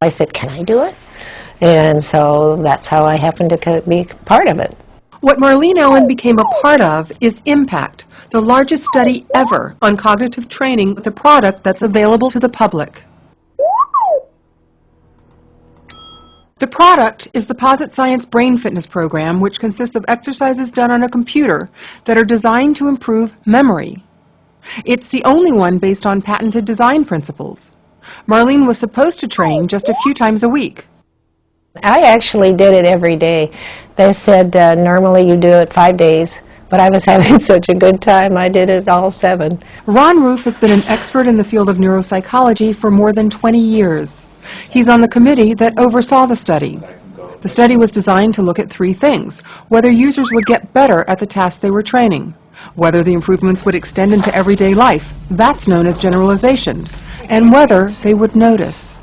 I said, can I do it? And so that's how I happened to be part of it. What Marlene Allen became a part of is IMPACT, the largest study ever on cognitive training with a product that's available to the public. The product is the Posit Science Brain Fitness Program, which consists of exercises done on a computer that are designed to improve memory. It's the only one based on patented design principles. Marlene was supposed to train just a few times a week. I actually did it every day. They said normally you do it 5 days, but I was having such a good time I did it all 7. Ron Roof has been an expert in the field of neuropsychology for more than 20 years. He's on the committee that oversaw the study. The study was designed to look at 3 things: whether users would get better at the tasks they were training, whether the improvements would extend into everyday life, that's known as generalization, and whether they would notice.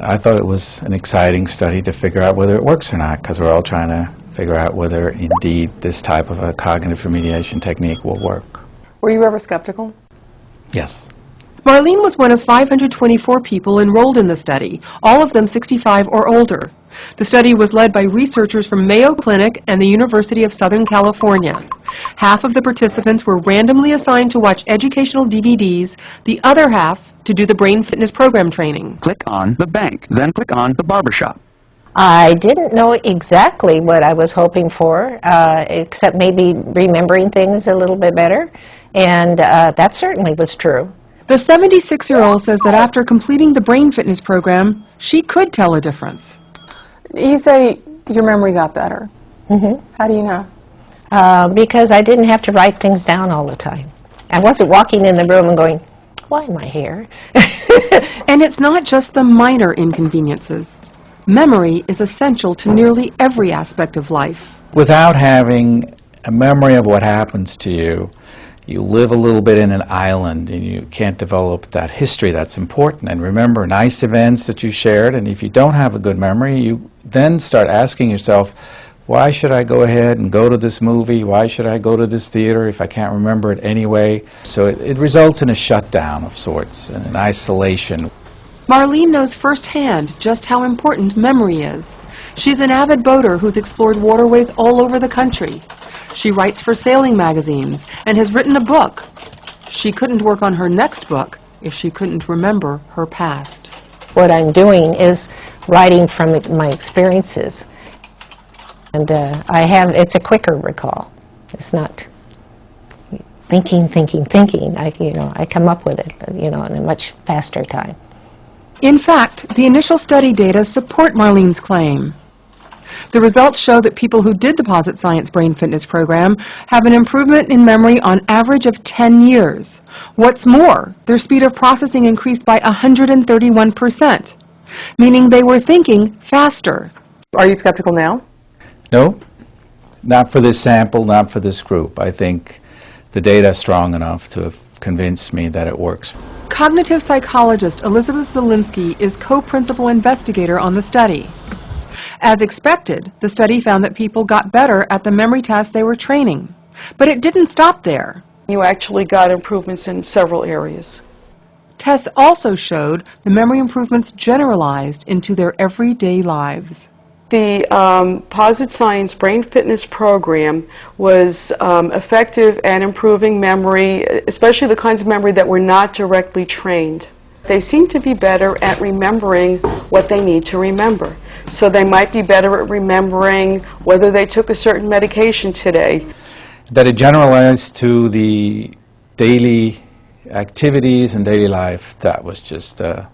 I thought it was an exciting study to figure out whether it works or not, because we're all trying to figure out whether indeed this type of a cognitive remediation technique will work. Were you ever skeptical? Yes. Marlene was one of 524 people enrolled in the study, all of them 65 or older. The study was led by researchers from Mayo Clinic and the University of Southern California. Half of the participants were randomly assigned to watch educational DVDs, the other half to do the brain fitness program training. Click on the bank, then click on the barbershop. I didn't know exactly what I was hoping for, except maybe remembering things a little bit better, and that certainly was true. The 76-year-old says that after completing the brain fitness program, she could tell a difference. You say your memory got better. Mm-hmm. How do you know? Because I didn't have to write things down all the time. I wasn't walking in the room and going, why am I here? And it's not just the minor inconveniences. Memory is essential to nearly every aspect of life. Without having a memory of what happens to you, you live a little bit in an island and you can't develop that history that's important and remember nice events that you shared. And if you don't have a good memory, you then start asking yourself, why should I go ahead and go to this movie? Why should I go to this theater if I can't remember it anyway? So it results in a shutdown of sorts and an isolation. Marlene knows firsthand just how important memory is. She's an avid boater who's explored waterways all over the country. She writes for sailing magazines and has written a book. She couldn't work on her next book if she couldn't remember her past. What I'm doing is writing from my experiences. And it's a quicker recall. It's not thinking. I come up with it, in a much faster time. In fact, the initial study data support Marlene's claim. The results show that people who did the Posit Science Brain Fitness Program have an improvement in memory on average of 10 years. What's more, their speed of processing increased by 131%, meaning they were thinking faster. Are you skeptical now? No, not for this sample, not for this group. I think the data is strong enough to have convinced me that it works. Cognitive psychologist Elizabeth Zielinski is co-principal investigator on the study. As expected, the study found that people got better at the memory tasks they were training. But it didn't stop there. You actually got improvements in several areas. Tests also showed the memory improvements generalized into their everyday lives. The Posit Science Brain Fitness Program was effective at improving memory, especially the kinds of memory that were not directly trained. They seem to be better at remembering what they need to remember. So they might be better at remembering whether they took a certain medication today. That it generalized to the daily activities and daily life, that was just the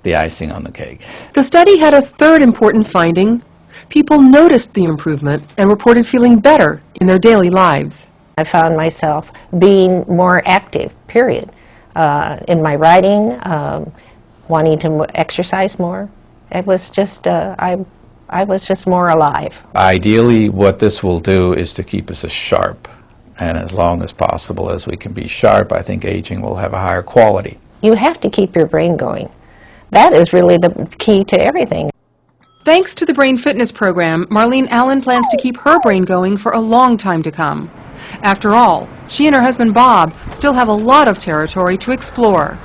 icing on the cake. The study had a third important finding. People noticed the improvement and reported feeling better in their daily lives. I found myself being more active, period, in my writing, wanting to exercise more. It was just, I was just more alive. Ideally, what this will do is to keep us as sharp. And as long as possible as we can be sharp, I think aging will have a higher quality. You have to keep your brain going. That is really the key to everything. Thanks to the Brain Fitness Program, Marlene Allen plans to keep her brain going for a long time to come. After all, she and her husband Bob still have a lot of territory to explore.